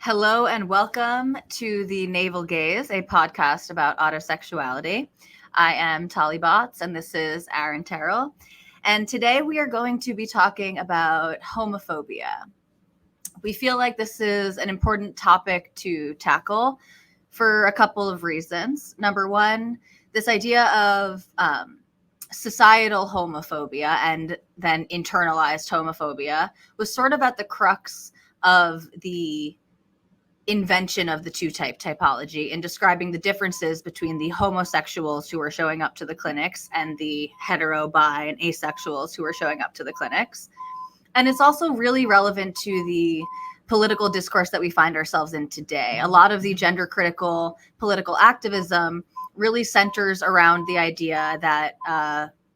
Hello and welcome to the Navel Gaze, a podcast about autosexuality. I am Tali and this is Aaron Terrell. And today we are going to be talking about homophobia. We feel like this is an important topic to tackle for a couple of reasons. Number one, this idea of societal homophobia and then internalized homophobia was sort of at the crux of the invention of the two-type typology in describing the differences between the homosexuals who are showing up to the clinics and the hetero, bi, and asexuals who are showing up to the clinics. And it's also really relevant to the political discourse that we find ourselves in today. A lot of the gender critical political activism really centers around the idea that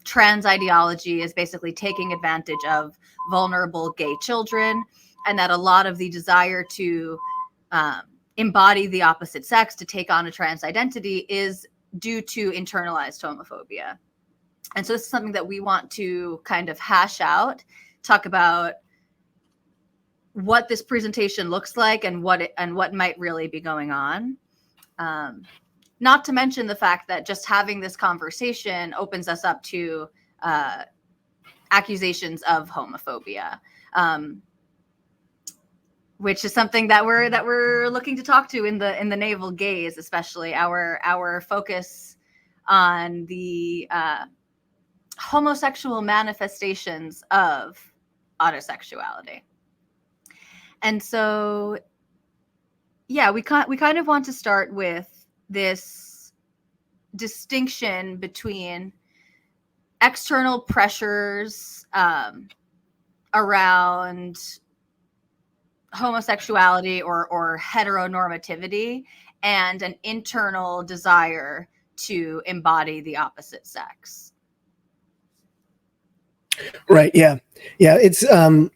trans ideology is basically taking advantage of vulnerable gay children, and that a lot of the desire to embody the opposite sex, to take on a trans identity, is due to internalized homophobia. And so this is something that we want to kind of hash out, talk about what this presentation looks like and what might really be going on. Not to mention the fact that just having this conversation opens us up to accusations of homophobia. Which is something that we're looking to talk to in the Navel Gaze, especially our focus on the homosexual manifestations of autosexuality. And so, yeah, we kind of want to start with this distinction between external pressures around homosexuality or heteronormativity and an internal desire to embody the opposite sex. Right. Yeah. It's a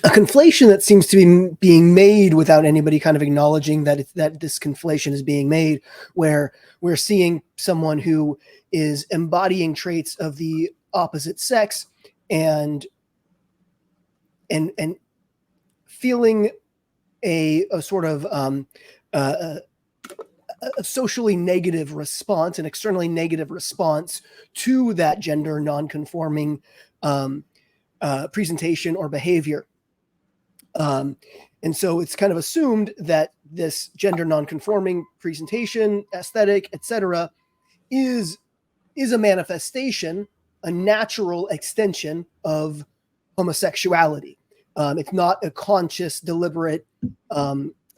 conflation that seems to be being made without anybody kind of acknowledging that that this conflation is being made, where we're seeing someone who is embodying traits of the opposite sex and feeling a sort of a socially negative response, an externally negative response to that gender non-conforming presentation or behavior. And so it's kind of assumed that this gender non-conforming presentation, aesthetic, etc., is a manifestation, a natural extension of homosexuality. It's not a conscious, deliberate,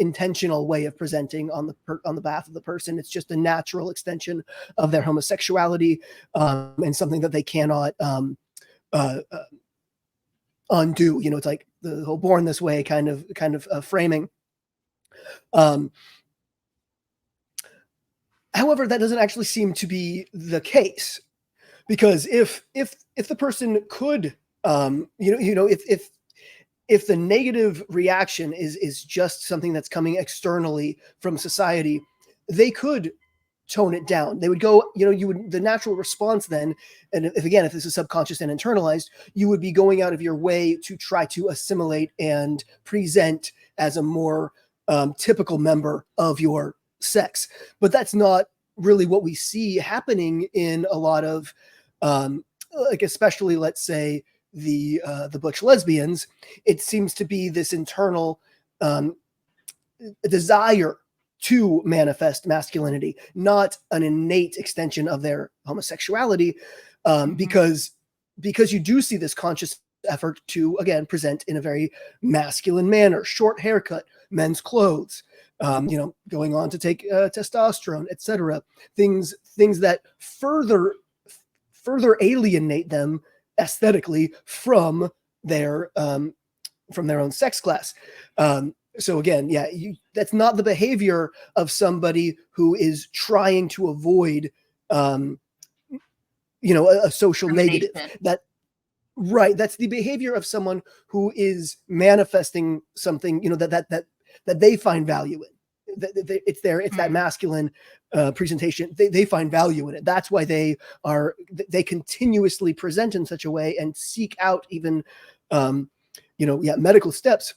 intentional way of presenting on the behalf of the person. It's just a natural extension of their homosexuality, and something that they cannot undo. You know, it's like the whole "born this way" kind of framing. However, that doesn't actually seem to be the case, because if the person could, if the negative reaction is just something that's coming externally from society, they could tone it down. They would go, the natural response then, and if this is subconscious and internalized, you would be going out of your way to try to assimilate and present as a more typical member of your sex. But that's not really what we see happening in a lot of, especially, let's say, the butch lesbians. It seems to be this internal desire to manifest masculinity, not an innate extension of their homosexuality, because you do see this conscious effort to, again, present in a very masculine manner: short haircut, men's clothes, going on to take testosterone, etc. Things that further alienate them aesthetically from their own sex class. So again, that's not the behavior of somebody who is trying to avoid, a social negative. That's the behavior of someone who is manifesting something, that they find value in. It's that masculine presentation. They find value in it. That's why they continuously present in such a way and seek out even, medical steps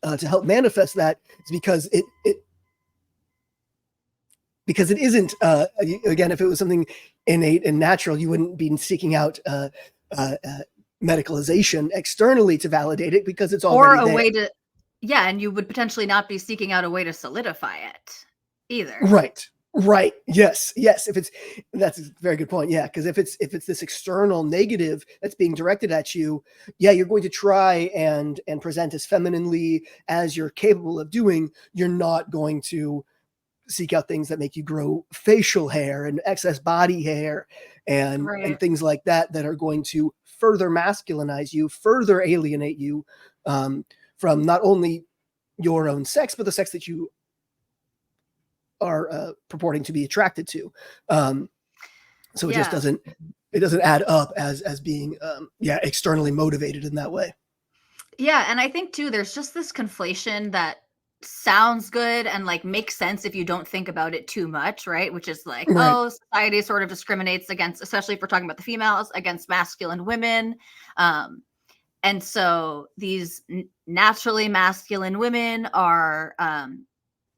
to help manifest that is because it isn't, again, if it was something innate and natural, you wouldn't be seeking out medicalization externally to validate it, because it's already there. way to, yeah, and you would potentially not be seeking out a way to solidify it either. Right. Yes. That's a very good point. Yeah. Because if it's this external negative that's being directed at you, yeah, you're going to try and present as femininely as you're capable of doing. You're not going to seek out things that make you grow facial hair and excess body hair and things like that are going to further masculinize you, further alienate you from not only your own sex, but the sex that you are purporting to be attracted to. So it just doesn't add up as being externally motivated in that way. Yeah, and I think too there's just this conflation that sounds good and like makes sense if you don't think about it too much, right? Which is like, oh, society sort of discriminates against, especially if we're talking about the females, against masculine women. And so these naturally masculine women are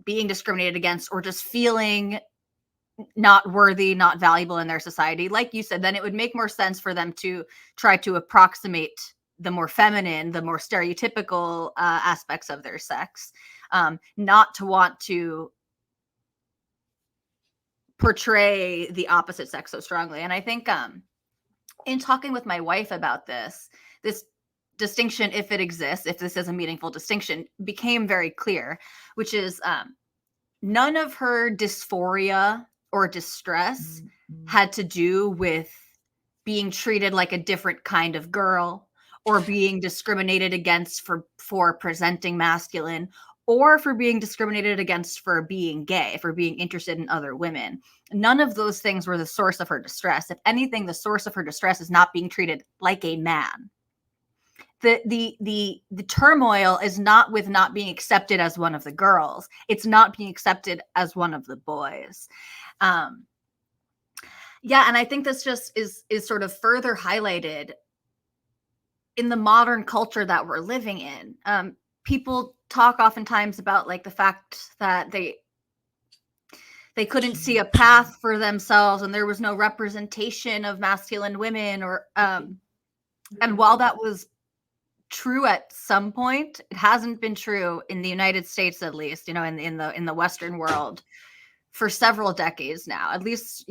being discriminated against, or just feeling not worthy, not valuable in their society. Like you said, then it would make more sense for them to try to approximate the more feminine, the more stereotypical aspects of their sex, not to want to portray the opposite sex so strongly. And I think in talking with my wife about this distinction, if it exists, if this is a meaningful distinction, became very clear, which is none of her dysphoria or distress had to do with being treated like a different kind of girl, or being discriminated against for presenting masculine, or for being discriminated against for being gay, for being interested in other women. None of those things were the source of her distress. If anything, the source of her distress is not being treated like a man. The turmoil is not with not being accepted as one of the girls. It's not being accepted as one of the boys. Yeah, and I think this just is sort of further highlighted in the modern culture that we're living in. People talk oftentimes about like the fact that they couldn't see a path for themselves, and there was no representation of masculine women, or and while that was true at some point, it hasn't been true in the United States, at least, in the Western world, for several decades now, at least,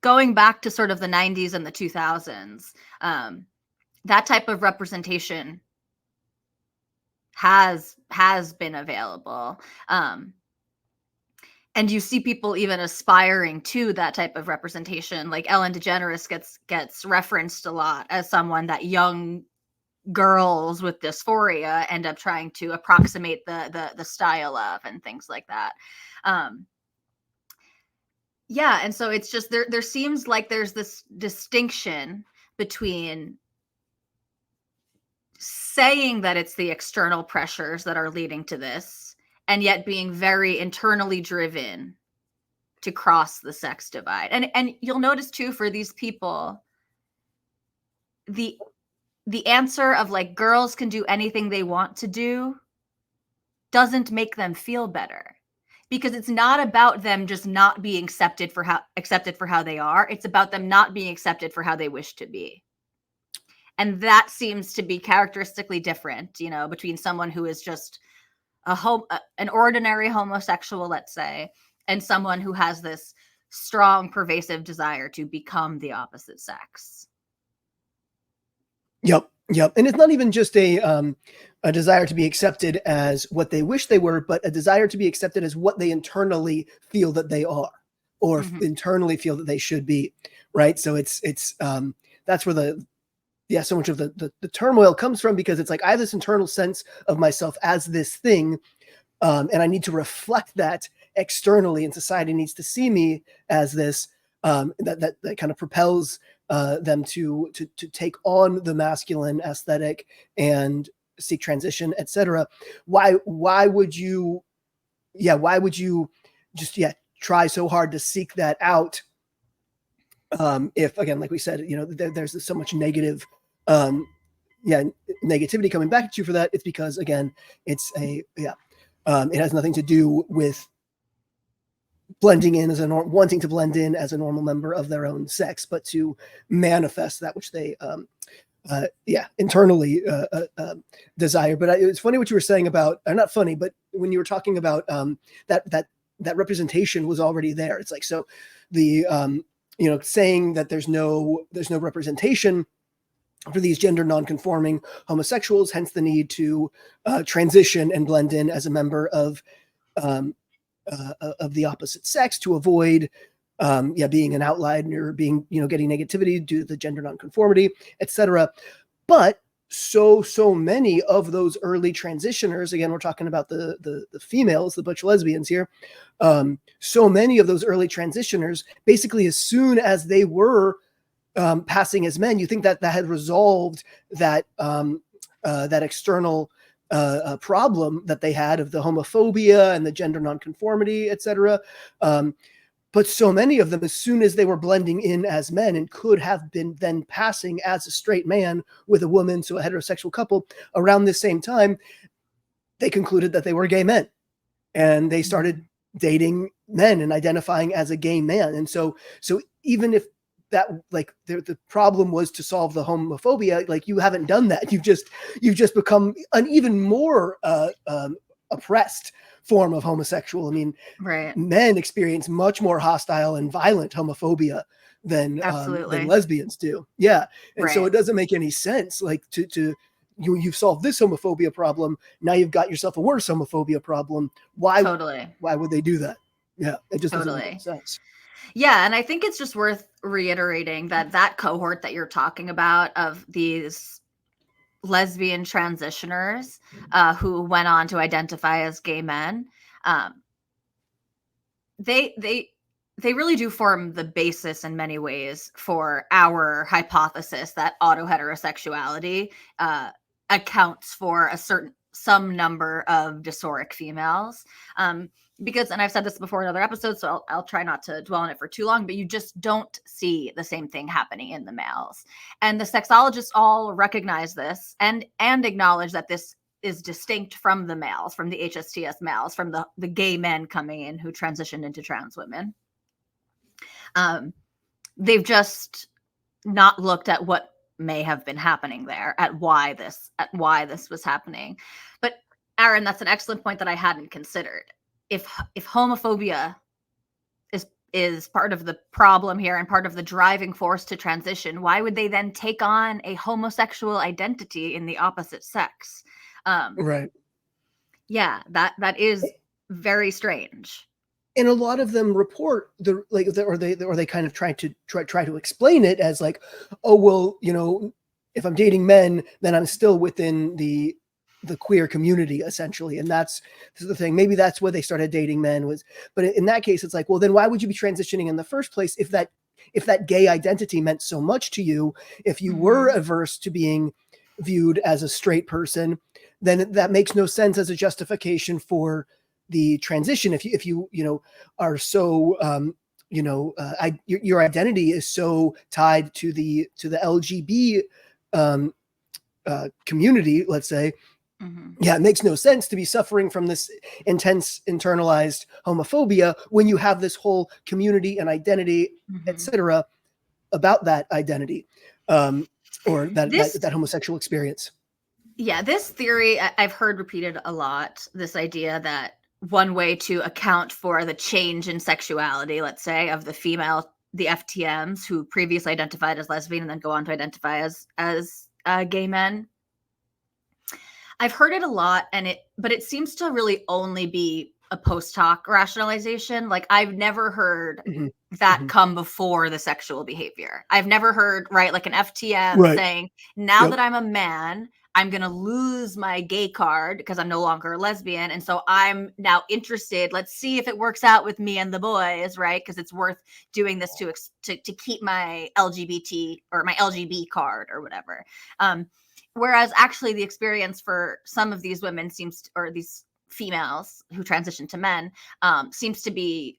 going back to sort of the 90s and the 2000s. That type of representation has been available. And you see people even aspiring to that type of representation. Like Ellen DeGeneres gets referenced a lot as someone that young girls with dysphoria end up trying to approximate the style of, and things like that. Yeah, and so it's just there seems like there's this distinction between saying that it's the external pressures that are leading to this, and yet being very internally driven to cross the sex divide. And you'll notice too, for these people, the answer of like girls can do anything they want to do doesn't make them feel better, because it's not about them just not being accepted for how they are. It's about them not being accepted for how they wish to be. And that seems to be characteristically different, between someone who is just an ordinary homosexual, let's say, and someone who has this strong, pervasive desire to become the opposite sex. Yep. And it's not even just a desire to be accepted as what they wish they were, but a desire to be accepted as what they internally feel that they are, or internally feel that they should be, right? So it's that's where so much of the turmoil comes from, because it's like I have this internal sense of myself as this thing, and I need to reflect that externally, and society needs to see me as this, that kind of propels them to take on the masculine aesthetic and seek transition, etc. Why would you just try so hard to seek that out, if, again, like we said, there's so much negative negativity coming back at you for that, it's because, again, it's it has nothing to do with blending in wanting to blend in as a normal member of their own sex, but to manifest that which they internally desire. But it's funny what you were saying about, or not funny, but when you were talking about that representation was already there. It's like, so the saying that there's no representation for these gender non-conforming homosexuals, hence the need to transition and blend in as a member of the opposite sex to avoid being an outlier, being, getting negativity due to the gender nonconformity, etc. But so many of those early transitioners, again, we're talking about the females, the butch lesbians here. So many of those early transitioners, basically, as soon as they were passing as men, you think that had resolved that that external problem that they had of the homophobia and the gender nonconformity, etc. But so many of them, as soon as they were blending in as men and could have been then passing as a straight man with a woman, so a heterosexual couple, around the same time, they concluded that they were gay men, and they started dating men and identifying as a gay man. And so even if that, like, the problem was to solve the homophobia, like, you haven't done that. You've just become an even more oppressed form of homosexual. I mean, Right. men experience much more hostile and violent homophobia than lesbians do. Yeah. And so it doesn't make any sense, like, you've solved this homophobia problem. Now you've got yourself a worse homophobia problem. Why would they do that? Yeah. It just doesn't make any sense. Yeah, and I think it's just worth reiterating that cohort that you're talking about of these lesbian transitioners who went on to identify as gay men, they really do form the basis in many ways for our hypothesis that auto-heterosexuality accounts for some number of dysphoric females. Because, and I've said this before in other episodes, so I'll try not to dwell on it for too long, but you just don't see the same thing happening in the males. And the sexologists all recognize this and acknowledge that this is distinct from the males, from the HSTS males, from the gay men coming in who transitioned into trans women. They've just not looked at what may have been happening there, at why this was happening. But Aaron, that's an excellent point that I hadn't considered. If homophobia is part of the problem here and part of the driving force to transition, why would they then take on a homosexual identity in the opposite sex? Right. Yeah, that is very strange. And a lot of them report or they kind of try to explain it as like, oh, well, if I'm dating men, then I'm still within the queer community, essentially. And that's the thing. Maybe that's where they started dating men was, but in that case, it's like, well, then why would you be transitioning in the first place if that gay identity meant so much to you? If you were averse to being viewed as a straight person, then that makes no sense as a justification for the transition. If you are so your identity is so tied to the LGB community, let's say. Yeah, it makes no sense to be suffering from this intense internalized homophobia when you have this whole community and identity, etc., about that identity or that homosexual experience. Yeah, this theory I've heard repeated a lot, this idea that one way to account for the change in sexuality, let's say, of the FTMs who previously identified as lesbian and then go on to identify as gay men. I've heard it a lot, but it seems to really only be a post-hoc rationalization. Like, I've never heard that come before the sexual behavior. I've never heard, like an FTM saying, now that I'm a man, I'm going to lose my gay card because I'm no longer a lesbian. And so I'm now interested. Let's see if it works out with me and the boys, right? Because it's worth doing this to keep my LGBT or my LGB card or whatever. Whereas actually the experience for some of these women or these females who transition to men, seems to be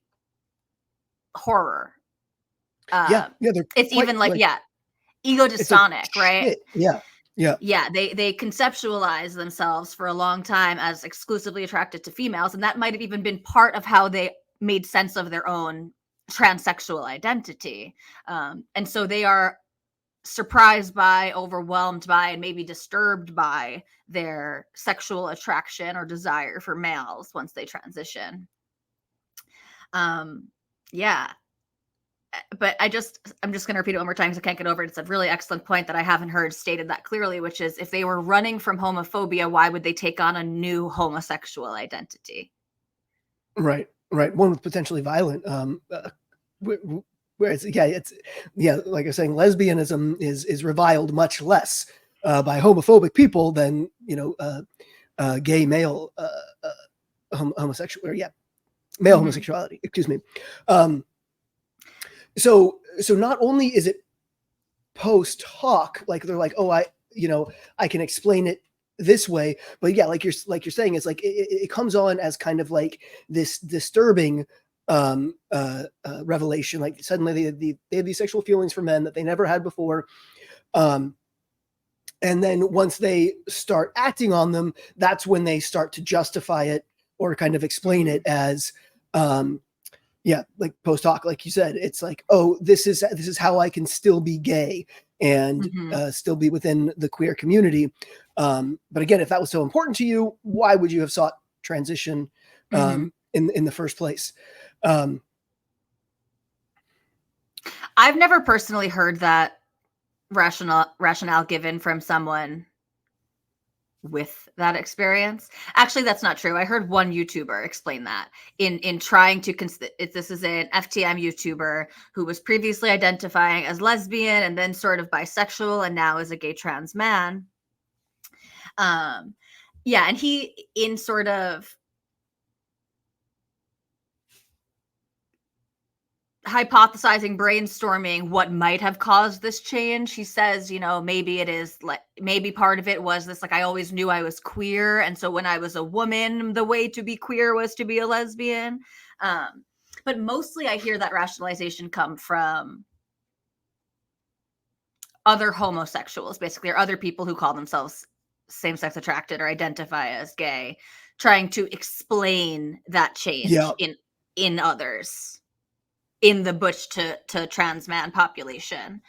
horror. Yeah, it's even ego dystonic, right? Yeah. Yeah, they conceptualize themselves for a long time as exclusively attracted to females, and that might have even been part of how they made sense of their own transsexual identity. And so they are surprised by, overwhelmed by, and maybe disturbed by their sexual attraction or desire for males once they transition. Yeah. But I'm just going to repeat it one more time because I can't get over it. It's a really excellent point that I haven't heard stated that clearly, which is if they were running from homophobia, why would they take on a new homosexual identity? Right. One with potentially violent, whereas, it's like I was saying, lesbianism is reviled much less by homophobic people than, gay male homosexual, or male homosexuality, excuse me. So not only is it post-hoc, like they're like, oh, I can explain it this way, but like you're saying, it's like it comes on as kind of like this disturbing revelation. Like suddenly they have these sexual feelings for men that they never had before. And then once they start acting on them, that's when they start to justify it or kind of explain it as, like post-hoc, like you said. It's like, oh, this is how I can still be gay and still be within the queer community. But again, if that was so important to you, why would you have sought transition in the first place? I've never personally heard that rationale given from someone with that experience. Actually, that's not true. I heard one YouTuber explain that in trying to this is an FTM YouTuber who was previously identifying as lesbian and then sort of bisexual and now is a gay trans man. And he, in sort of hypothesizing, brainstorming what might have caused this change, he says, maybe it is like, maybe part of it was this, like, I always knew I was queer, and so when I was a woman, the way to be queer was to be a lesbian. But mostly I hear that rationalization come from other homosexuals, basically, or other people who call themselves same-sex attracted or identify as gay, trying to explain that change in others, in the butch to trans man population.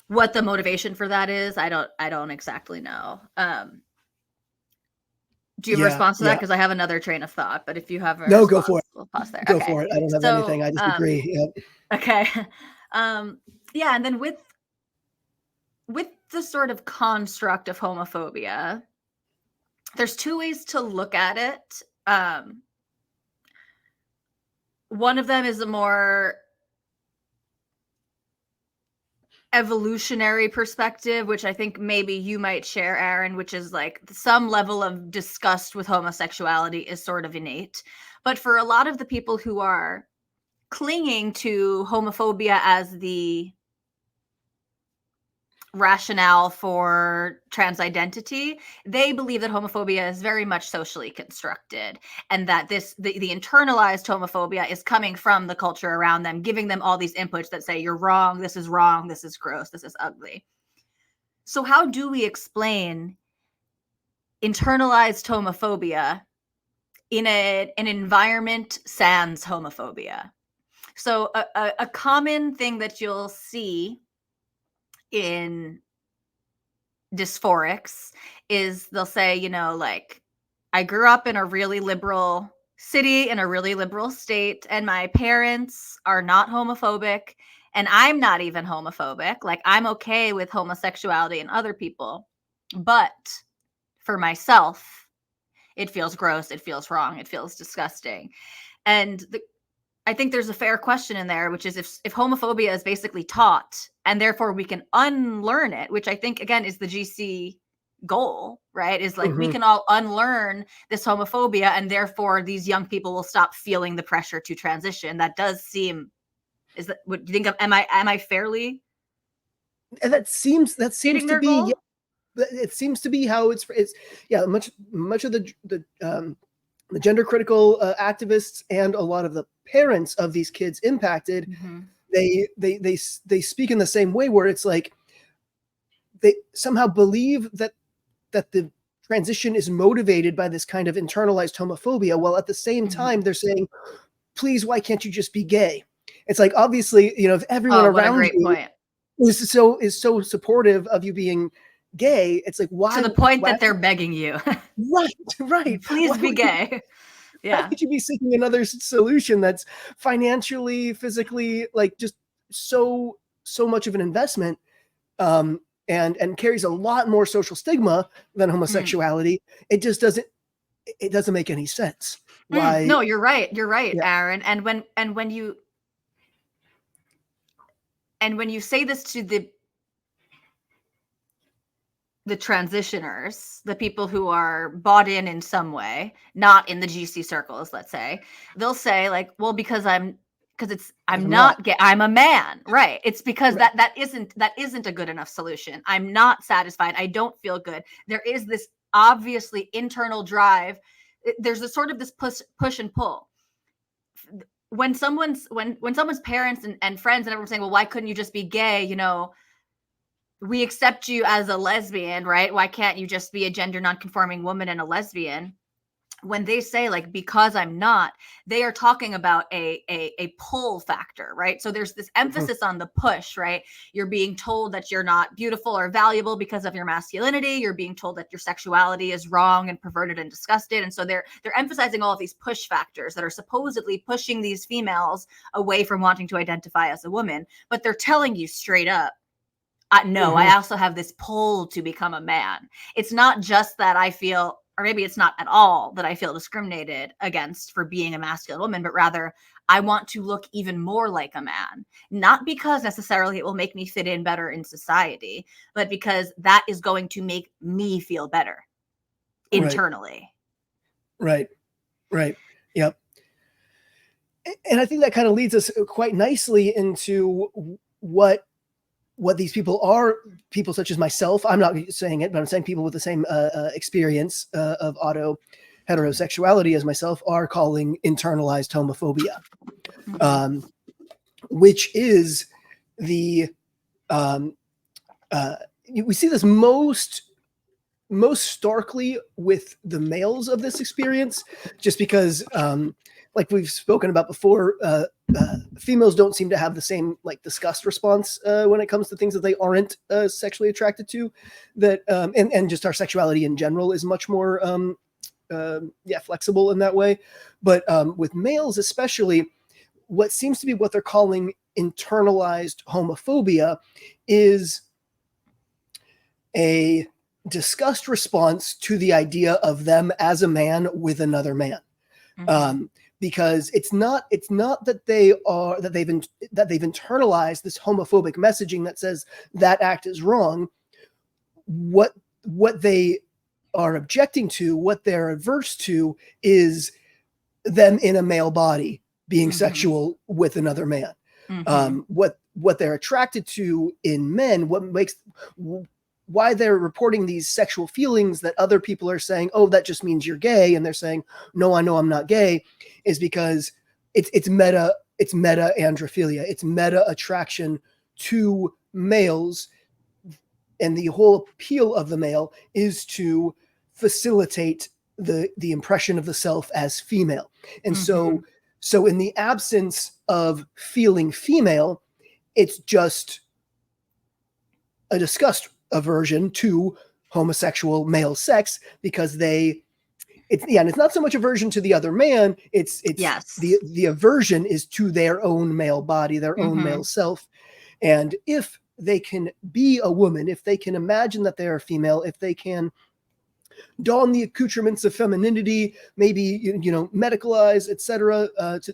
What the motivation for that is, I don't exactly know. Do you have a response to that? Because I have another train of thought, but if you have a response, go for it. We'll pause there. Go for it. I don't have anything. I disagree. Okay. And then with the sort of construct of homophobia, there's two ways to look at it. One of them is a more evolutionary perspective, which I think maybe you might share, Aaron, which is like some level of disgust with homosexuality is sort of innate. But for a lot of the people who are clinging to homophobia as the rationale for trans identity, they believe that homophobia is very much socially constructed, and that the internalized homophobia is coming from the culture around them, giving them all these inputs that say, you're wrong, this is gross, this is ugly. So how do we explain internalized homophobia in an environment sans homophobia? So a common thing that you'll see in dysphorics is they'll say, like, I grew up in a really liberal city, in a really liberal state, and my parents are not homophobic, and I'm not even homophobic. Like, I'm okay with homosexuality in other people, but for myself, it feels gross, it feels wrong, it feels disgusting. And I think there's a fair question in there, which is if homophobia is basically taught and therefore we can unlearn it, which I think, again, is the GC goal, right? Is like, we can all unlearn this homophobia and therefore these young people will stop feeling the pressure to transition. That does seem, is that what do you think of? Am I fairly? And that seems to be, goal? It seems to be how it's much of the gender critical activists and a lot of the parents of these kids impacted they speak in the same way, where it's like they somehow believe that the transition is motivated by this kind of internalized homophobia, while at the same time they're saying, please, why can't you just be gay? It's like, obviously, if everyone Oh, what a around great you point. is so supportive of you being gay, it's like, why? To the point why, that they're begging you, right. please be gay. Why Yeah. would you be seeking another solution that's financially, physically, like, just so much of an investment, and carries a lot more social stigma than homosexuality? It just doesn't make any sense. Why? No, you're right, Yeah. Aaron. And when you say this to the transitioners, the people who are bought in some way, not in the GC circles, let's say, they'll say, like, well, because I'm not gay, I'm a man, right? It's because Right. that isn't a good enough solution. I'm not satisfied. I don't feel good. There is this obviously internal drive. There's a sort of this push and pull. When someone's parents and friends and everyone's saying, well, why couldn't you just be gay? We accept you as a lesbian, right? Why can't you just be a gender nonconforming woman and a lesbian? When they say, like, because I'm not, they are talking about a pull factor, right? So there's this emphasis on the push, right? You're being told that you're not beautiful or valuable because of your masculinity. You're being told that your sexuality is wrong and perverted and disgusted. And so they're emphasizing all of these push factors that are supposedly pushing these females away from wanting to identify as a woman. But they're telling you straight up, no, I also have this pull to become a man. It's not just that I feel, or maybe it's not at all that I feel discriminated against for being a masculine woman, but rather I want to look even more like a man. Not because necessarily it will make me fit in better in society, but because that is going to make me feel better internally. Right. Yep. And I think that kind of leads us quite nicely into what these people are, people such as myself. I'm not saying it, but I'm saying people with the same experience of auto-heterosexuality as myself are calling internalized homophobia, which is the we see this most starkly with the males of this experience, just because like we've spoken about before, females don't seem to have the same, like, disgust response when it comes to things that they aren't sexually attracted to, that and just our sexuality in general is much more flexible in that way. But with males especially, what seems to be what they're calling internalized homophobia is a disgust response to the idea of them as a man with another man. Because it's not that they've internalized this homophobic messaging that says that act is wrong. What they are objecting to, what they're averse to, is them in a male body being sexual with another man. What they're attracted to in men, why they're reporting these sexual feelings that other people are saying, oh, that just means you're gay, and they're saying, no, I know I'm not gay, is because it's meta androphilia. It's meta attraction to males, and the whole appeal of the male is to facilitate the impression of the self as female. And so in the absence of feeling female, it's just a disgust aversion to homosexual male sex, because it's not so much aversion to the other man, it's Yes. the aversion is to their own male body, their own male self. And if they can be a woman, if they can imagine that they are female, if they can don the accoutrements of femininity, maybe medicalize, etc.,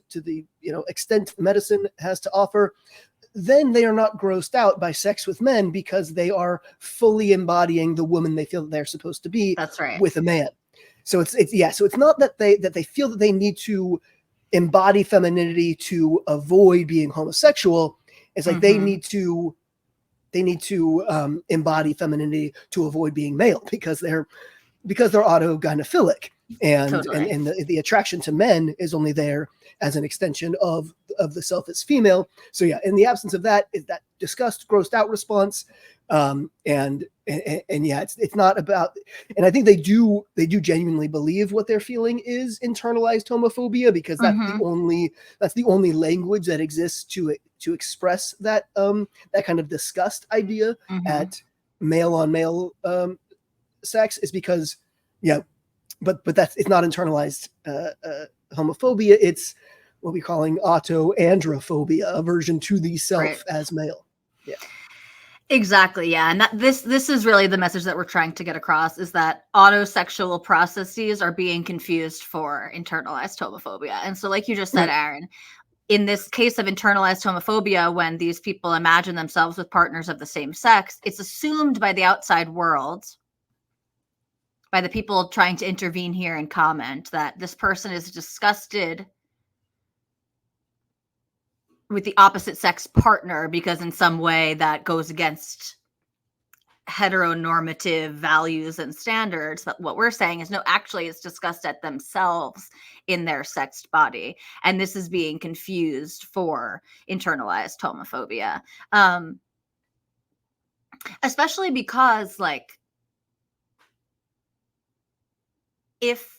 to the extent medicine has to offer, then they are not grossed out by sex with men, because they are fully embodying the woman they feel that they're supposed to be. That's right. With a man. So it's not that they feel that they need to embody femininity to avoid being homosexual. It's like they need to embody femininity to avoid being male, because because they're autogynephilic, and Totally. and the attraction to men is only there as an extension of the self as female. So yeah, in the absence of that is that disgust, grossed out response. And yeah, it's not about, and I think they do genuinely believe what they're feeling is internalized homophobia, because that's the only language that exists to express that that kind of disgust idea at male on male sex, is because but it's not internalized homophobia. It's what we're calling auto-androphobia, aversion to the self as male. Yeah. Exactly. Yeah. And this is really the message that we're trying to get across, is that autosexual processes are being confused for internalized homophobia. And so, like you just said, Aaron, in this case of internalized homophobia, when these people imagine themselves with partners of the same sex, it's assumed by the outside world, by the people trying to intervene here and comment, that this person is disgusted with the opposite sex partner because in some way that goes against heteronormative values and standards. But what we're saying is, no, actually it's disgust at themselves in their sexed body, and this is being confused for internalized homophobia, especially because, like, if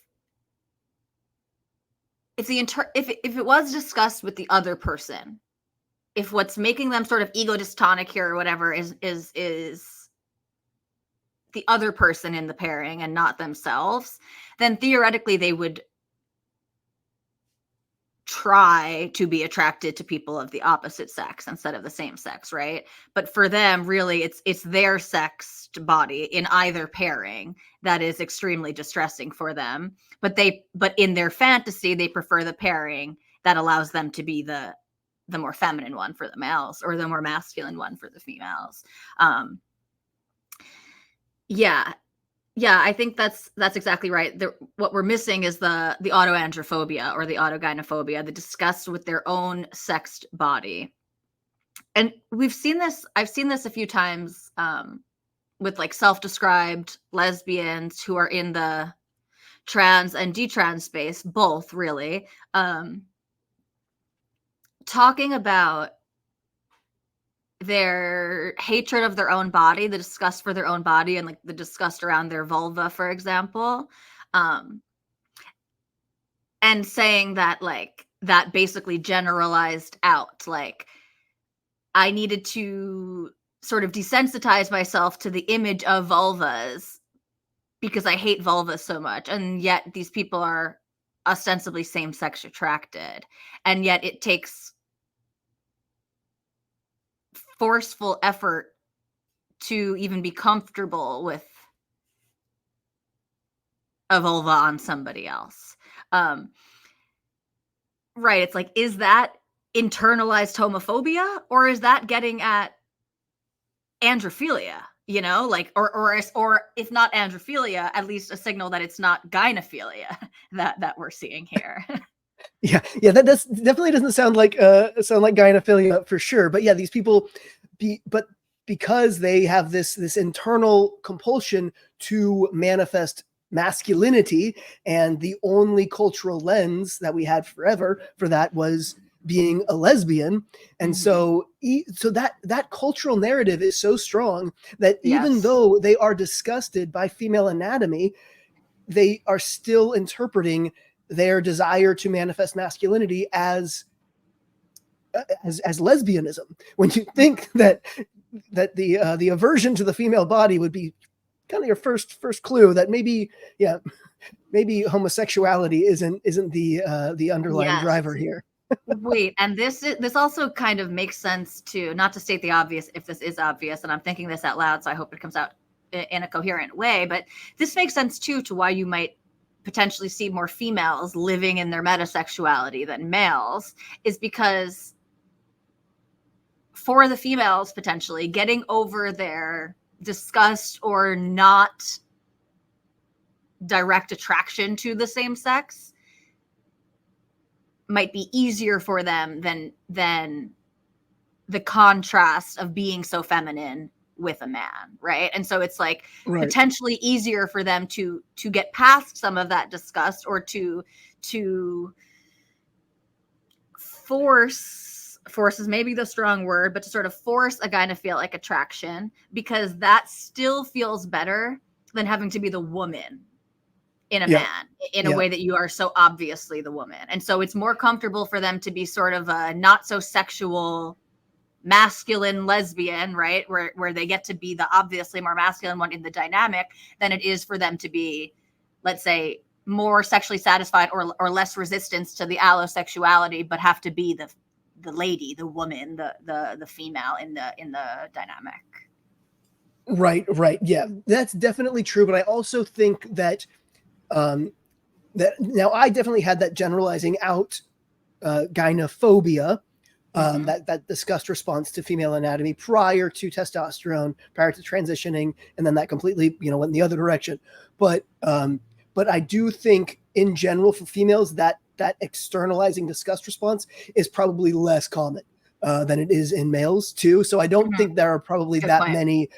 if it was discussed with the other person, if what's making them sort of ego dystonic here or whatever is the other person in the pairing and not themselves, then theoretically they would try to be attracted to people of the opposite sex instead of the same sex, right? But for them, really, it's their sexed body in either pairing that is extremely distressing for them. But in their fantasy, they prefer the pairing that allows them to be the more feminine one for the males, or the more masculine one for the females. Yeah, I think that's exactly right. What we're missing is the auto-androphobia or the autogynephobia, the disgust with their own sexed body. And I've seen this a few times with, like, self-described lesbians who are in the trans and detrans space, both really, talking about their hatred of their own body, the disgust for their own body, and, like, the disgust around their vulva, for example. And saying that, like, that basically generalized out, like, I needed to sort of desensitize myself to the image of vulvas because I hate vulvas so much. And yet these people are ostensibly same-sex attracted. And yet it takes forceful effort to even be comfortable with a vulva on somebody else. Right. It's like, is that internalized homophobia, or is that getting at androphilia? You know, like, or if not androphilia, at least a signal that it's not gynephilia that we're seeing here. Yeah, that definitely doesn't sound like gynephilia for sure. But yeah, these people, because they have this internal compulsion to manifest masculinity, and the only cultural lens that we had forever for that was being a lesbian, and so that cultural narrative is so strong that even though they are disgusted by female anatomy, they are still interpreting their desire to manifest masculinity as lesbianism. When you think that the aversion to the female body would be kind of your first clue that maybe homosexuality isn't the underlying driver here. Wait, and this also kind of makes sense to, not to state the obvious if this is obvious, and I'm thinking this out loud, so I hope it comes out in a coherent way, but this makes sense too to why you might potentially see more females living in their metasexuality than males, is because for the females, potentially getting over their disgust or not direct attraction to the same sex might be easier for them than the contrast of being so feminine with a man, right? And so it's like Right. potentially easier for them to get past some of that disgust, or to force is maybe the strong word, but to sort of force a gynephilic attraction, because that still feels better than having to be the woman in a man in a way that you are so obviously the woman. And so it's more comfortable for them to be sort of a not so sexual masculine lesbian, right? Where they get to be the obviously more masculine one in the dynamic, than it is for them to be, let's say, more sexually satisfied or less resistance to the allosexuality, but have to be the lady, the woman, the female in the dynamic. Right. Yeah, that's definitely true. But I also think that that now I definitely had that generalizing out gynophobia, that disgust response to female anatomy prior to testosterone, prior to transitioning, and then that completely, went in the other direction. But I do think in general for females that externalizing disgust response is probably less common than it is in males too. So I don't think there are probably Good that point. many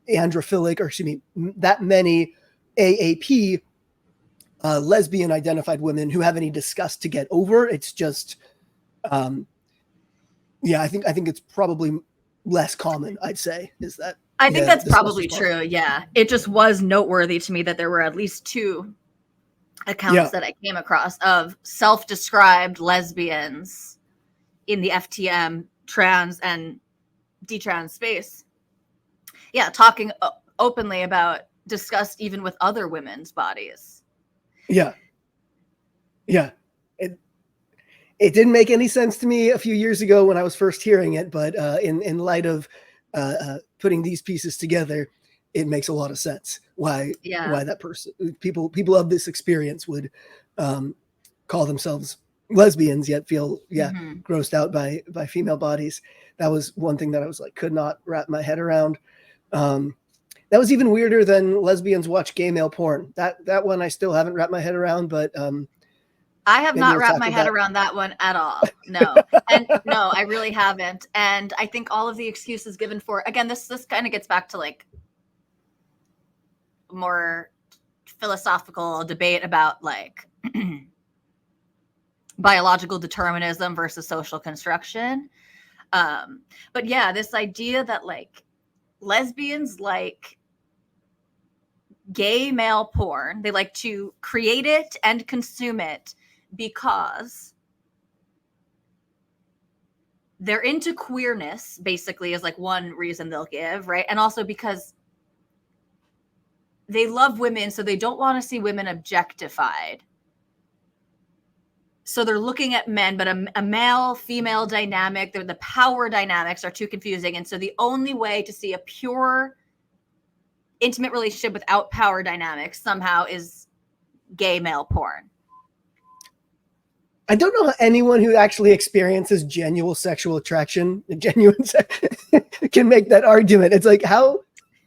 androphilic, or excuse me, that many AAP lesbian identified women who have any disgust to get over. It's just, I think it's probably less common, I'd say, is that. I think that's probably true. Yeah. It just was noteworthy to me that there were at least 2 accounts that I came across of self-described lesbians in the FTM trans and detrans space. Yeah. Talking openly about disgust even with other women's bodies. Yeah. It didn't make any sense to me a few years ago when I was first hearing it, but in light of putting these pieces together, it makes a lot of sense why that person, people of this experience would call themselves lesbians yet feel grossed out by female bodies. That was one thing that I was like, could not wrap my head around. That was even weirder than lesbians watch gay male porn. That one I still haven't wrapped my head around, but I have not wrapped my head around that one at all. No. And no, I really haven't. And I think all of the excuses given for, again, this kind of gets back to like more philosophical debate about like biological determinism versus social construction. But yeah, this idea that like lesbians like gay male porn, they like to create it and consume it because they're into queerness, basically, is like one reason they'll give, right? And also because they love women, so they don't want to see women objectified. So they're looking at men, but a male-female dynamic, the power dynamics are too confusing. And so the only way to see a pure intimate relationship without power dynamics somehow is gay male porn. I don't know how anyone who actually experiences genuine sexual attraction, can make that argument. It's like, how?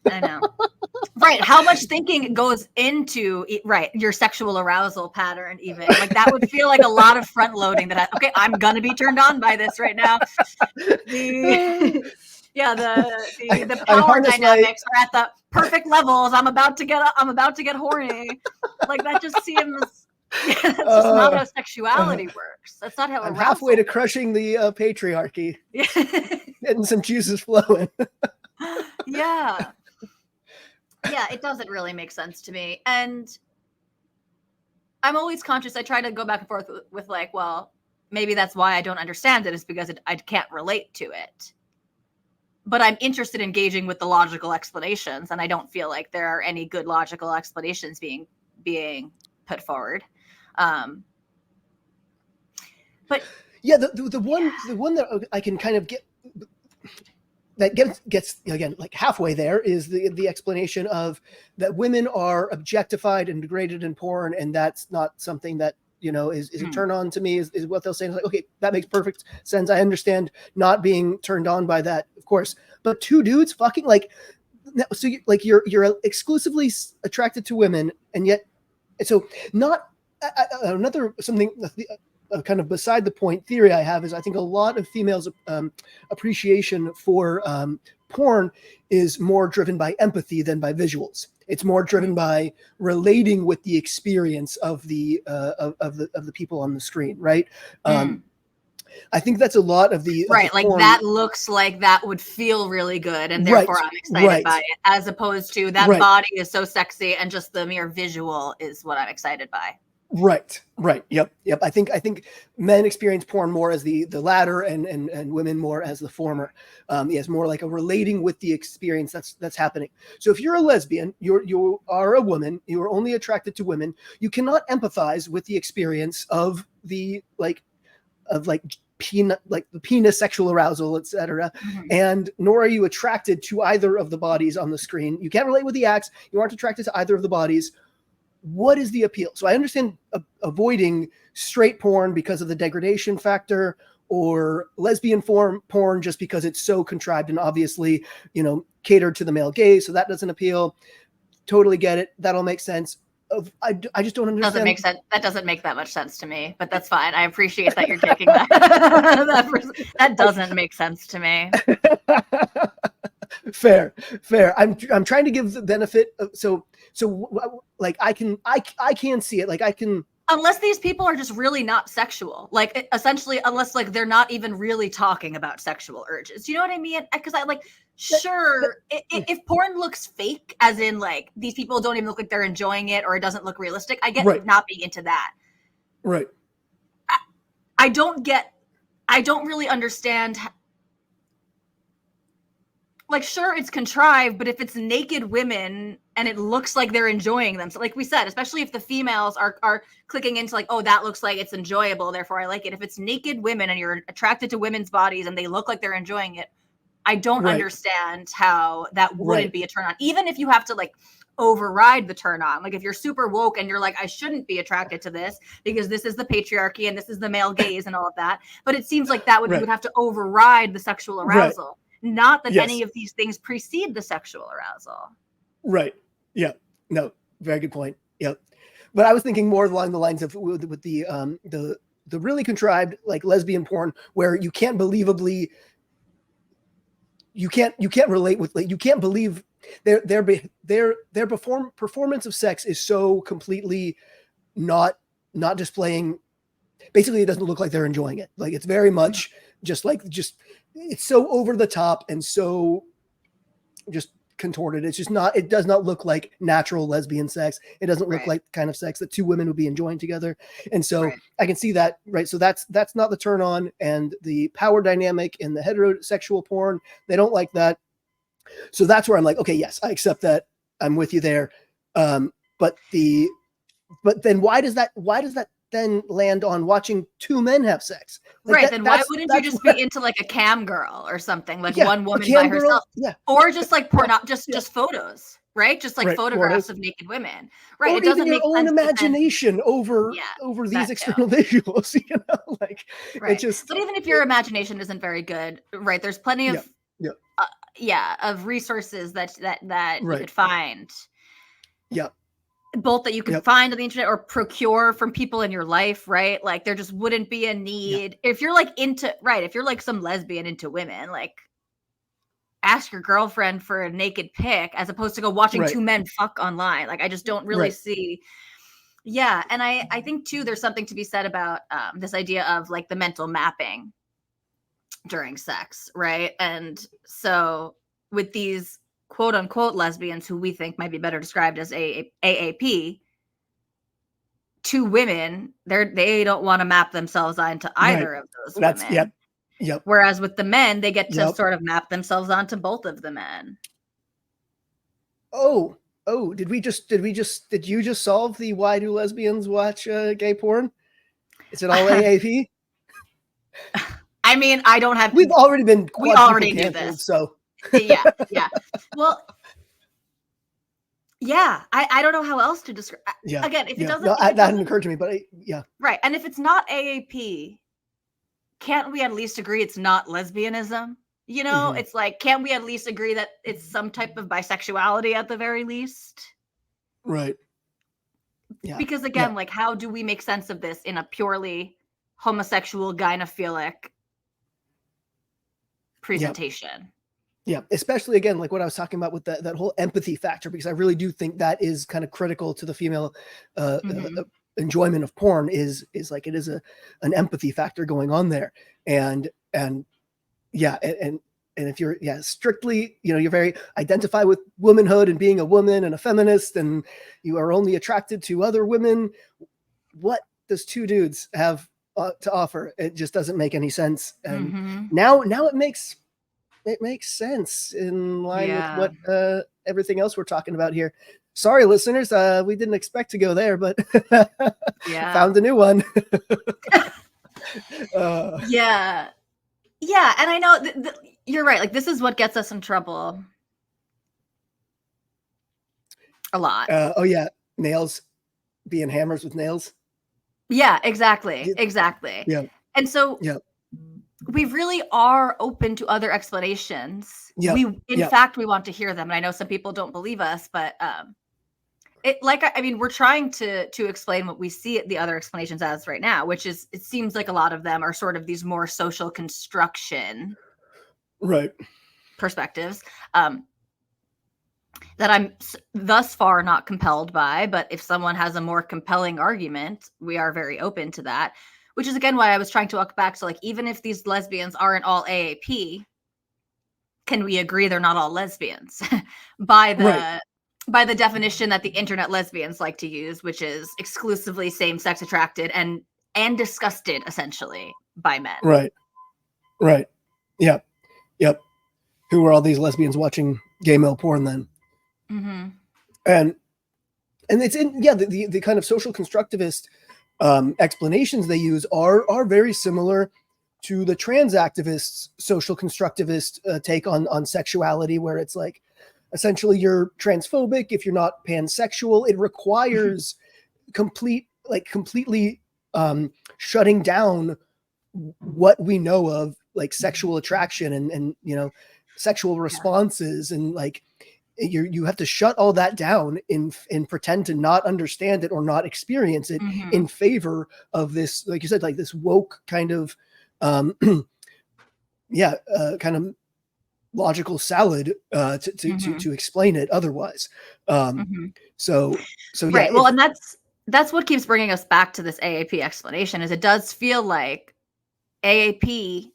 I know. Right. How much thinking goes into your sexual arousal pattern, even like that would feel like a lot of front loading okay, I'm going to be turned on by this right now. The power dynamics are at the perfect levels. I'm about to get horny. Like that just seems, that's just not how sexuality works. That's not how I'm halfway to crushing the patriarchy. Getting some juices flowing. Yeah, it doesn't really make sense to me. And I'm always conscious. I try to go back and forth with like, well, maybe that's why I don't understand it, is because I can't relate to it. But I'm interested in engaging with the logical explanations, and I don't feel like there are any good logical explanations being put forward. But yeah, the one that I can kind of get that gets again like halfway there is the explanation of that women are objectified and degraded in porn, and that's not something that is a turn on to me, is what they'll say. It's like, okay, that makes perfect sense. I understand not being turned on by that, of course, but 2 dudes fucking, like, so you're exclusively attracted to women, and yet, so not another something kind of beside the point theory I have is I think a lot of females' appreciation for porn is more driven by empathy than by visuals. It's more driven by relating with the experience of the people on the screen, right? I think that's a lot of the right, like porn. that looks like that would feel really good, and Right, therefore I'm excited by right, it, as opposed to that right. body is so sexy and just the mere visual is what I'm excited by. Right. Yep. I think men experience porn more as the latter, and women more as the former. Yes, more like a relating with the experience that's happening. So if you're a lesbian, you are a woman, you are only attracted to women, you cannot empathize with the experience of the penis sexual arousal, etc. And nor are you attracted to either of the bodies on the screen. You can't relate with the acts. You aren't attracted to either of the bodies. What is the appeal? So I understand avoiding straight porn because of the degradation factor, or lesbian porn just because it's so contrived and obviously, catered to the male gaze. So that doesn't appeal. Totally get it. That all makes sense. I just don't understand. Doesn't make sense. That doesn't make that much sense to me, but that's fine. I appreciate that you're taking that. That doesn't make sense to me. Fair. I'm trying to give the benefit of, so like I can see it. Like I can, unless these people are just really not sexual, like essentially, unless like they're not even really talking about sexual urges. You know what I mean? Because I like, sure, if porn looks fake, as in like these people don't even look like they're enjoying it, or it doesn't look realistic, I get not being into that. Right. I don't really understand. Like, sure, it's contrived, but if it's naked women and it looks like they're enjoying them, so like we said, especially if the females are clicking into like, oh, that looks like it's enjoyable, therefore I like it. If it's naked women and you're attracted to women's bodies and they look like they're enjoying it, I don't understand how that wouldn't be a turn on. Even if you have to like override the turn on, like if you're super woke and you're like, I shouldn't be attracted to this because this is the patriarchy and this is the male gaze and all of that. But it seems like that would have to override the sexual arousal. Not that any of these things precede the sexual arousal. Right. Yeah. No, very good point. Yep. But I was thinking more along the lines of with the really contrived like lesbian porn where you can't believably, you can't relate with, like, you can't believe their performance of sex is so completely not displaying. Basically, it doesn't look like they're enjoying it. Like it's very much just it's so over the top and so just contorted. It's just not, it does not look like natural lesbian sex. It doesn't look like the kind of sex that two women would be enjoying together. And so I can see that, right? So that's not the turn on. And the power dynamic in the heterosexual porn, they don't like that. So that's where I'm like, okay, yes, I accept that. I'm with you there. But then why does that then land on watching two men have sex? Like then why wouldn't you just be into like a cam girl or something, like one woman by herself, or just like just photos, right? Just like photographs of naked women, right? Or it doesn't even your make own sense imagination over these external visuals, like it just. But even if your imagination isn't very good, right? There's plenty of of resources that you could find. Yeah. Both that you can find on the internet or procure from people in your life, right? Like there just wouldn't be a need if you're like if you're like some lesbian into women, like ask your girlfriend for a naked pic as opposed to go watching two men fuck online. Like I just don't really see. Yeah. And I think too, there's something to be said about this idea of like the mental mapping during sex, right? And so with these quote unquote lesbians who we think might be better described as AAP, two women, they don't want to map themselves onto either of those women. Yep. Whereas with the men, they get to sort of map themselves onto both of the men. Oh, did you just solve the why do lesbians watch gay porn? Is it all AAP? I mean, I don't have. We've already been. We already knew this. So yeah. Well, yeah. I don't know how else to describe. Again, if it doesn't, that hadn't occurred to me, but right. And if it's not AAP, can't we at least agree it's not lesbianism? You know, it's like, can't we at least agree that it's some type of bisexuality at the very least? Right. Yeah. Because again, like, how do we make sense of this in a purely homosexual gynephilic presentation? Yeah, especially again, like what I was talking about with that whole empathy factor, because I really do think that is kind of critical to the female enjoyment of porn. Is like it is an empathy factor going on there, and yeah, and if you're strictly, you're very identify with womanhood and being a woman and a feminist, and you are only attracted to other women, what does two dudes have to offer? It just doesn't make any sense. And now it makes sense in line with what everything else we're talking about here. Sorry, listeners, we didn't expect to go there, but found a new one. Yeah, and I know you're right. Like, this is what gets us in trouble a lot. Oh yeah, nails, being hammers with nails. Yeah, exactly. Yeah. And so we really are open to other explanations. In fact, we want to hear them. And I know some people don't believe us, but we're trying to explain what we see the other explanations as right now, which is, it seems like a lot of them are sort of these more social construction perspectives that I'm thus far not compelled by. But if someone has a more compelling argument, we are very open to that. Which is, again, why I was trying to walk back to, like, even if these lesbians aren't all AAP, can we agree they're not all lesbians by the definition that the internet lesbians like to use, which is exclusively same-sex attracted and disgusted, essentially, by men. Right. Yep. Who are all these lesbians watching gay male porn then? And it's in the kind of social constructivist explanations they use are very similar to the trans activists' social constructivist take on sexuality, where it's like, essentially, you're transphobic if you're not pansexual. It requires completely shutting down what we know of, like, sexual attraction and sexual responses, and like you have to shut all that down and pretend to not understand it or not experience it in favor of this, like you said, like this woke kind of kind of logical salad to explain it otherwise. So right. Well, and that's what keeps bringing us back to this AAP explanation, is it does feel like AAP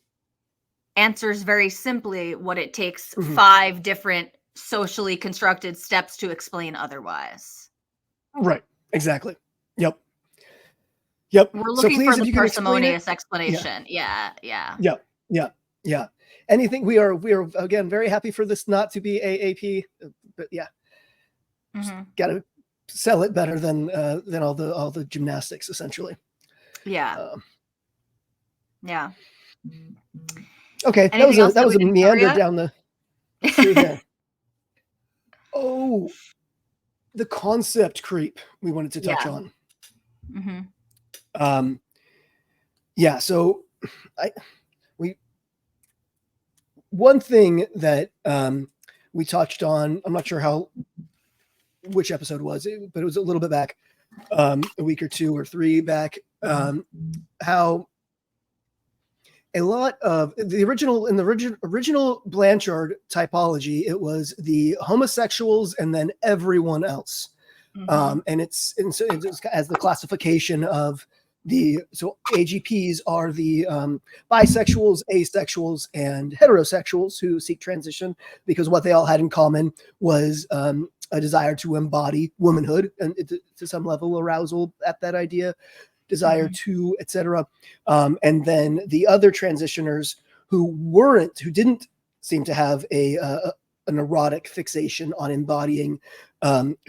answers very simply what it takes 5 different socially constructed steps to explain otherwise. Right. Exactly. Yep. We're looking for the parsimonious explanation. Yeah. Anything. We are again very happy for this not to be AAP, but got to sell it better than all the gymnastics, essentially. Yeah. Okay, that was a meander down the street there. Oh, the concept creep we wanted to touch on. So one thing that we touched on, I'm not sure which episode was it, but it was a little bit back, a week or 2 or 3 back, how a lot of the original Blanchard typology, it was the homosexuals and then everyone else. And it's as the classification of so AGPs are the bisexuals, asexuals, and heterosexuals who seek transition, because what they all had in common was a desire to embody womanhood and to some level arousal at that idea, desire to, etc. And then the other transitioners who didn't seem to have an erotic fixation on embodying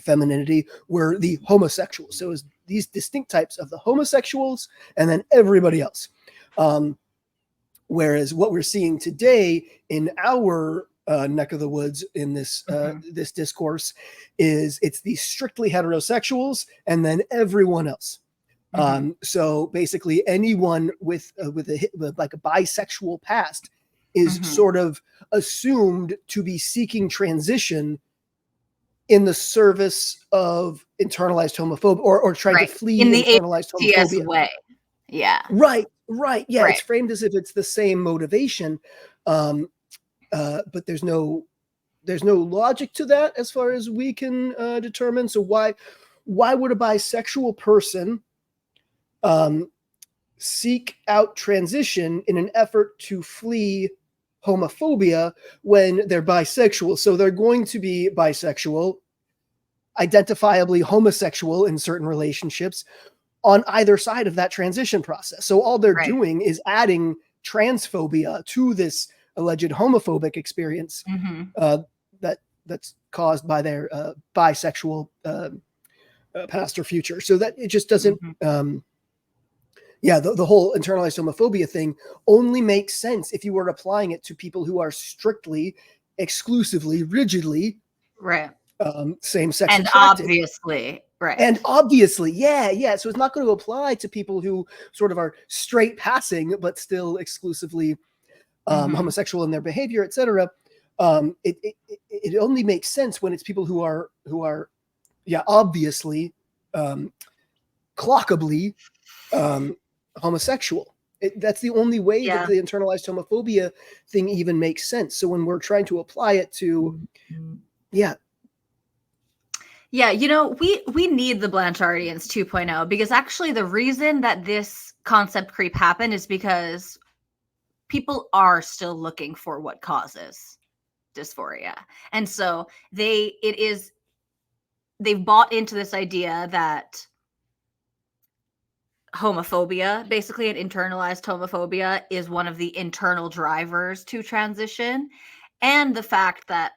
femininity were the homosexuals. So it was these distinct types of the homosexuals and then everybody else. Whereas what we're seeing today in our neck of the woods in this this discourse is it's the strictly heterosexuals and then everyone else. So basically anyone with like a bisexual past is sort of assumed to be seeking transition in the service of internalized homophobia or trying to flee in the internalized homophobia way. Yeah. Right. Yeah. It's framed as if it's the same motivation. but there's no logic to that as far as we can determine. So why would a bisexual person seek out transition in an effort to flee homophobia when they're bisexual? So they're going to be bisexual, identifiably homosexual in certain relationships on either side of that transition process. So all they're doing is adding transphobia to this alleged homophobic experience that's caused by their bisexual past or future. So that it just doesn't the whole internalized homophobia thing only makes sense if you were applying it to people who are strictly, exclusively, rigidly same-sex and attracted. obviously And obviously, yeah. So it's not going to apply to people who sort of are straight passing, but still exclusively homosexual in their behavior, etc. It only makes sense when it's people who are obviously clockably homosexual. That's the only way that the internalized homophobia thing even makes sense. So when we're trying to apply it to we need the Blanchardians 2.0, because actually the reason that this concept creep happened is because people are still looking for what causes dysphoria. And so they've bought into this idea that homophobia, basically an internalized homophobia, is one of the internal drivers to transition, and the fact that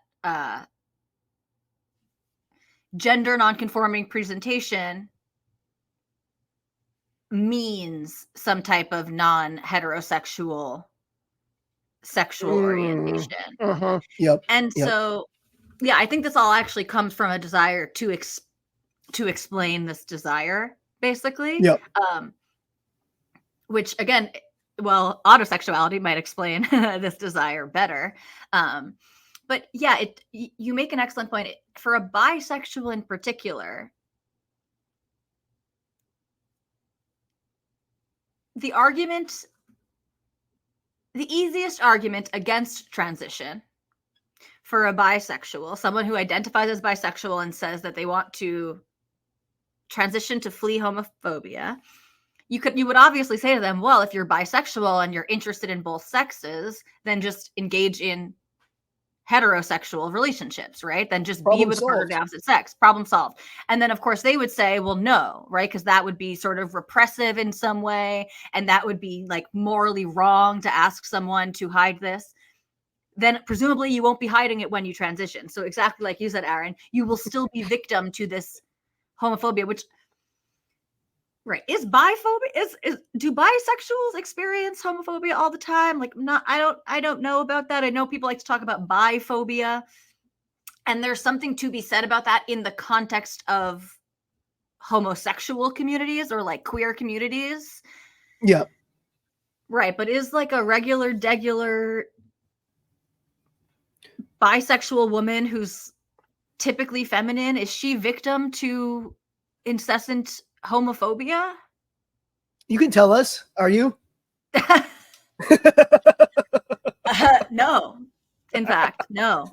gender nonconforming presentation means some type of non-heterosexual sexual orientation. And so I think this all actually comes from a desire to explain this desire, basically. Which again, well, autosexuality might explain this desire better. But you make an excellent point. For a bisexual in particular, the easiest argument against transition for a bisexual, someone who identifies as bisexual and says that they want to transition to flee homophobia, you would obviously say to them, well, if you're bisexual and you're interested in both sexes, then just engage in heterosexual relationships, right? Then just be with a partner of the opposite sex. Problem solved. And then, of course, they would say, well, no, right? Because that would be sort of repressive in some way, and that would be like morally wrong to ask someone to hide this. Then presumably you won't be hiding it when you transition. So exactly like you said, Aaron, you will still be victim to this homophobia, which is biphobia? Do bisexuals experience homophobia all the time? Like, I don't know about that. I know people like to talk about biphobia, and there's something to be said about that in the context of homosexual communities or like queer communities. Yeah. Right, but is like a regular bisexual woman who's typically feminine, is she victim to incessant homophobia? You can tell us. Are you? No. In fact, no.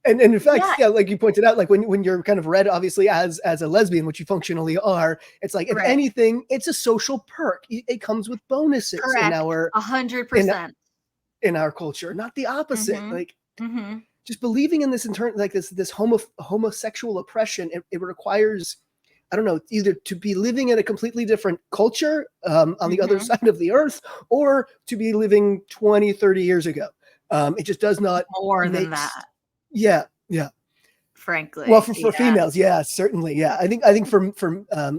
And in fact, like you pointed out, like when you're kind of read, obviously as a lesbian, which you functionally are, it's like, if anything, it's a social perk. It comes with bonuses. Correct. In our 100% in our culture, not the opposite. Like just believing in this this homosexual oppression, it requires, I don't know, either to be living in a completely different culture on the other side of the earth, or to be living 20, 30 years ago. It just does not more than that. Yeah. Frankly. Well, for females, certainly. Yeah. I think for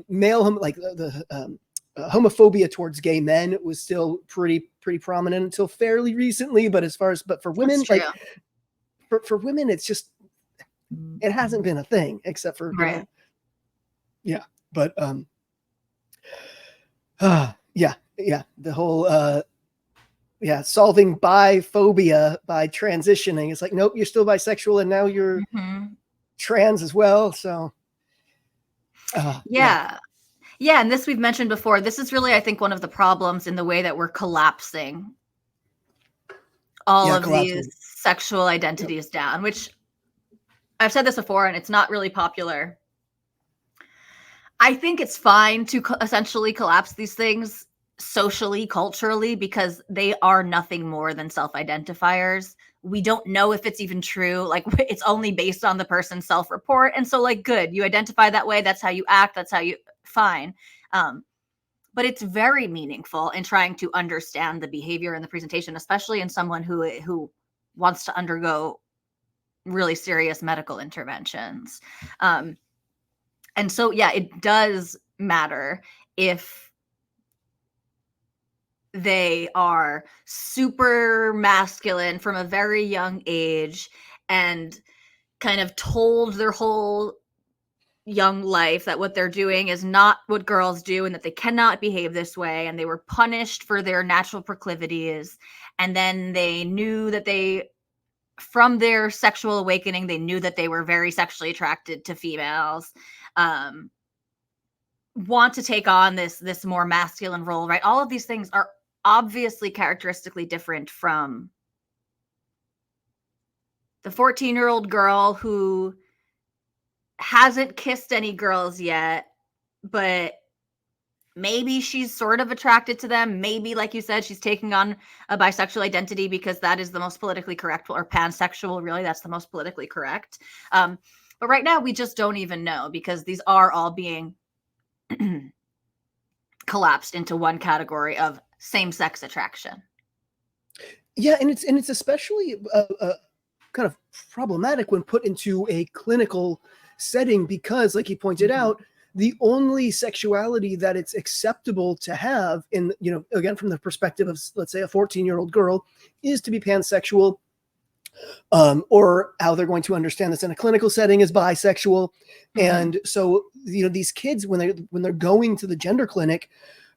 male, like the homophobia towards gay men was still pretty prominent until fairly recently. But for women, like for women, it's just, it hasn't been a thing except for, but the whole solving biphobia by transitioning. It's like, nope, you're still bisexual and now you're trans as well. So and this we've mentioned before. This is really, I think, one of the problems in the way that we're collapsing all of collapsing. these sexual identities down, which I've said this before and it's not really popular. I think it's fine to essentially collapse these things socially, culturally, because they are nothing more than self-identifiers. We don't know if it's even true. Like, it's only based on the person's self-report. And so, like, good, you identify that way. That's how you act. That's how you, fine. But it's very meaningful in trying to understand the behavior and the presentation, especially in someone who wants to undergo really serious medical interventions. And so, yeah, it does matter if they are super masculine from a very young age and kind of told their whole young life that what they're doing is not what girls do and that they cannot behave this way, and they were punished for their natural proclivities, and then they knew that they, from their sexual awakening, they knew that they were very sexually attracted to females, want to take on this more masculine role, right? All of these things are obviously characteristically different from the 14-year-old girl who hasn't kissed any girls yet, but maybe she's sort of attracted to them. Maybe, like you said, she's taking on a bisexual identity because that is the most politically correct, or pansexual, really, that's the most politically correct. But right now, we just don't even know, because these are all being collapsed into one category of same-sex attraction. Yeah, and it's especially kind of problematic when put into a clinical setting, because, like he pointed out, the only sexuality that it's acceptable to have, in, again, from the perspective of, let's say, a 14-year-old girl, is to be pansexual, or how they're going to understand this in a clinical setting is bisexual. And so, these kids, when they're going to the gender clinic,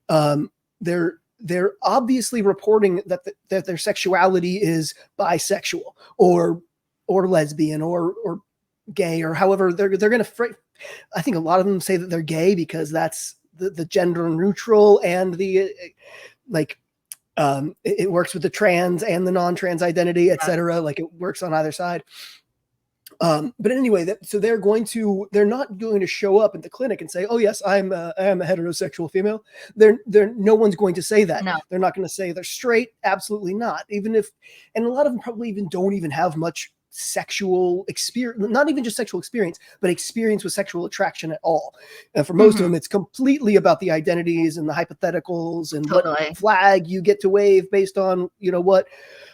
they're obviously reporting that their sexuality is bisexual or lesbian or gay, or however they're going to. I think a lot of them say that they're gay because that's the gender neutral, and the it works with the trans and the non-trans identity, etc. Like, it works on either side. But anyway, so they're not going to show up at the clinic and say, "Oh yes, I am a heterosexual female." No one's going to say that. No. They're not going to say they're straight. Absolutely not. And a lot of them probably don't even have much sexual experience, not even just sexual experience, but experience with sexual attraction at all. And for most of them, it's completely about the identities and the hypotheticals and what flag you get to wave based on, what.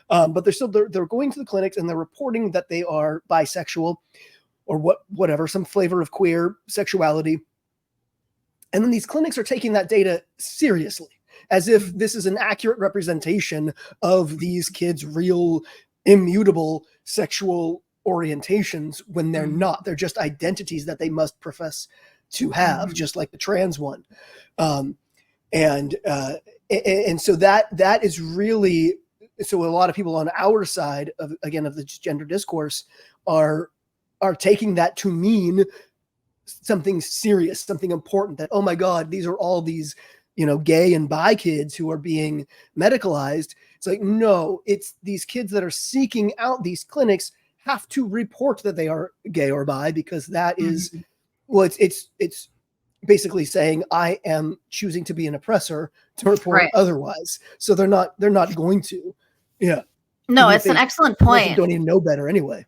But they're going to the clinics and they're reporting that they are bisexual or whatever, some flavor of queer sexuality. And then these clinics are taking that data seriously, as if this is an accurate representation of these kids' real immutable sexual orientations, when they're not. They're just identities that they must profess to have, just like the trans one. And so that is really, so a lot of people on our side of the gender discourse are taking that to mean something serious, something important, that, oh my God, these are all these, gay and bi kids who are being medicalized. It's like, no, it's these kids that are seeking out these clinics have to report that they are gay or bi, because that is, well, it's basically saying, I am choosing to be an oppressor to report otherwise. So they're not going to. Yeah. No, it's an excellent point. Don't even know better anyway.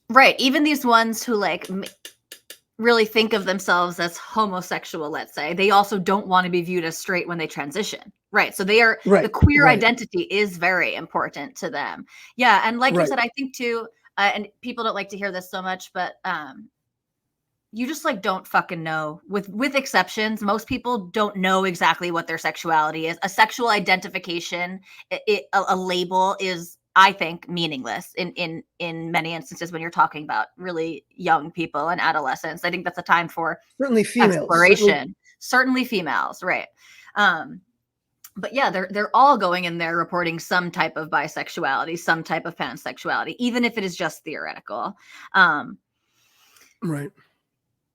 Right. Even these ones who really think of themselves as homosexual, let's say, they also don't want to be viewed as straight when they transition. Right. So they are, the queer identity is very important to them. Yeah. And like you said, I think too, and people don't like to hear this so much, but you just don't fucking know. With exceptions, most people don't know exactly what their sexuality is. A sexual identification, a label is, I think, meaningless in many instances when you're talking about really young people and adolescents. I think that's a time for certainly females, exploration. Certainly females, right? But yeah, they're all going in there reporting some type of bisexuality, some type of pansexuality, even if it is just theoretical. Right.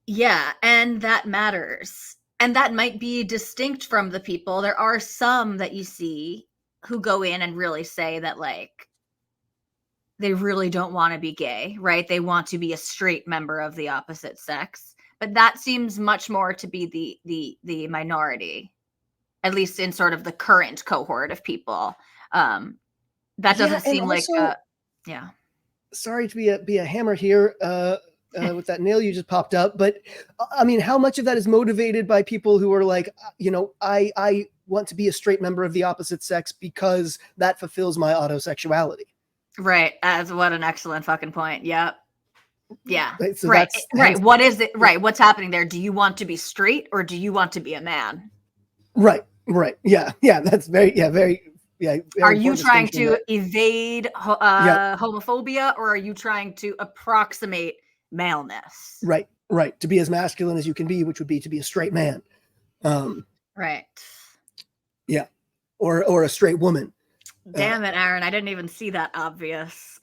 Yeah, and that matters. And that might be distinct from the people. There are some that you see who go in and really say that, they really don't want to be gay, right? They want to be a straight member of the opposite sex. But that seems much more to be the minority, at least in sort of the current cohort of people. That doesn't and seem like also, yeah. sorry to be a hammer here with that nail you just popped up, but I mean, how much of that is motivated by people who are like, I want to be a straight member of the opposite sex because that fulfills my autosexuality. Right. As what an excellent fucking point. Yep. Yeah. Right. So Right. that's Right. What is it? Right. What's happening there? Do you want to be straight or do you want to be a man? Right. Yeah. That's very very Are you trying distinction to evade homophobia or are you trying to approximate maleness? Right. To be as masculine as you can be, which would be to be a straight man. Right. Yeah. Or a straight woman. Damn it, Aaron. I didn't even see that obvious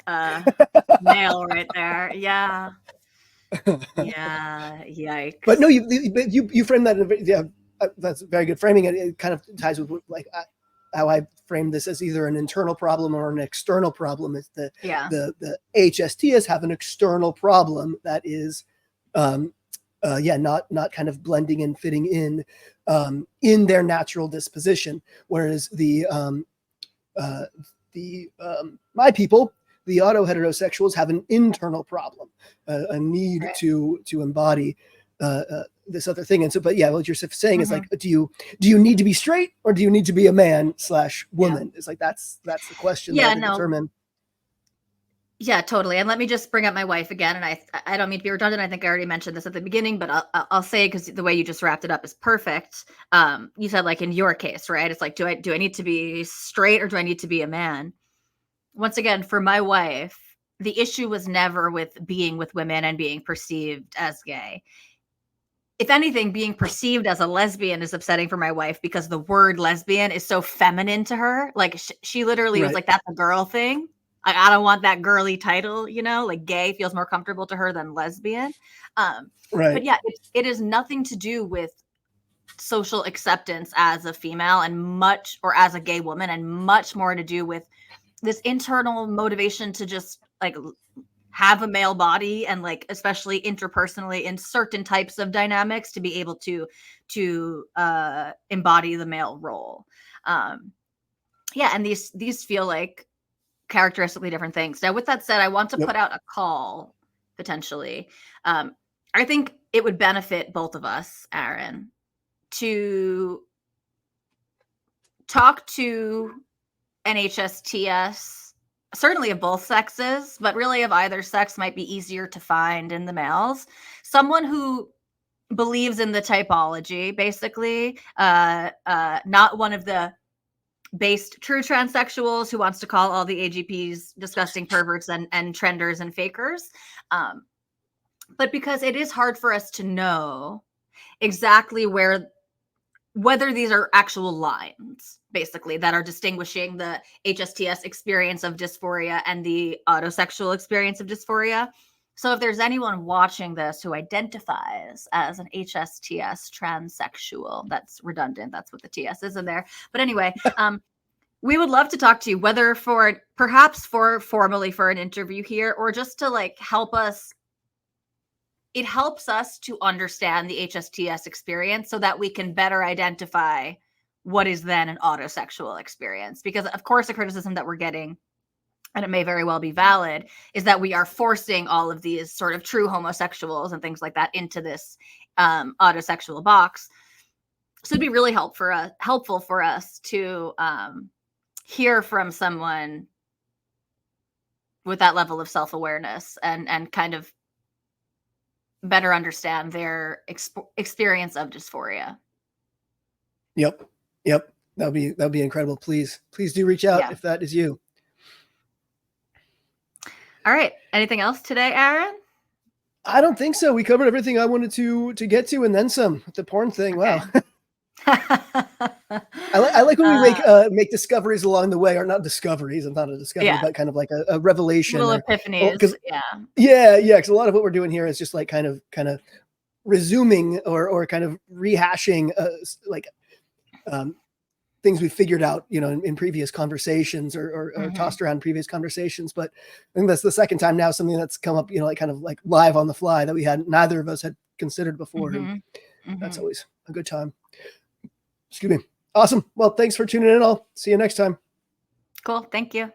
nail right there. Yeah. Yeah. Yikes. But no, you frame that. That's very good framing. It kind of ties with like how I framed this as either an internal problem or an external problem. Is the HSTs have an external problem that is, not kind of blending and fitting in their natural disposition, whereas my people, the auto-heterosexuals, have an internal problem, a need to embody this other thing. And so, but yeah, what you're saying is like, do you need to be straight or do you need to be a man / woman? It's like that's the question. Yeah, to determine. Yeah, totally. And let me just bring up my wife again. And I don't mean to be redundant. I think I already mentioned this at the beginning, but I'll say because the way you just wrapped it up is perfect. You said like in your case, right? It's like, do I need to be straight or do I need to be a man? Once again, for my wife, the issue was never with being with women and being perceived as gay. If anything, being perceived as a lesbian is upsetting for my wife because the word lesbian is so feminine to her. Like she literally was like, that's a girl thing. I don't want that girly title, like gay feels more comfortable to her than lesbian. But yeah, it is nothing to do with social acceptance as a female or as a gay woman, and much more to do with this internal motivation to just like have a male body and like especially interpersonally in certain types of dynamics to be able to embody the male role. And these feel like characteristically different things. Now with that said, I want to put out a call potentially. I think it would benefit both of us, Aaron, to talk to an HSTS, certainly of both sexes, but really of either sex might be easier to find in the males. Someone who believes in the typology, basically, not one of the based true transsexuals who wants to call all the AGPs disgusting perverts and trenders and fakers. But because it is hard for us to know exactly whether these are actual lines, basically, that are distinguishing the HSTS experience of dysphoria and the autosexual experience of dysphoria. So if there's anyone watching this who identifies as an HSTS transsexual, that's redundant. That's what the TS is in there. But anyway, we would love to talk to you, whether perhaps formally for an interview here, or just to like help us. It helps us to understand the HSTS experience so that we can better identify what is then an autosexual experience. Because of course, the criticism that we're getting, and it may very well be valid, is that we are forcing all of these sort of true homosexuals and things like that into this autosexual box. So it'd be really helpful for us to hear from someone with that level of self-awareness and kind of better understand their experience of dysphoria. Yep. That'll be incredible. Please do reach out if that is you. All right. Anything else today, Aaron? I don't think so. We covered everything I wanted to get to and then some. The porn thing. Okay. Wow. I like when we make discoveries along the way, or not discoveries. I'm not a discovery, but kind of like a revelation, little epiphanies. Because a lot of what we're doing here is just like kind of resuming or kind of rehashing things we figured out, in previous conversations or tossed around in previous conversations. But I think that's the second time now, something that's come up, like kind of like live on the fly that neither of us had considered before. And that's always a good time. Excuse me. Awesome. Well, thanks for tuning in. I'll see you next time. Cool. Thank you.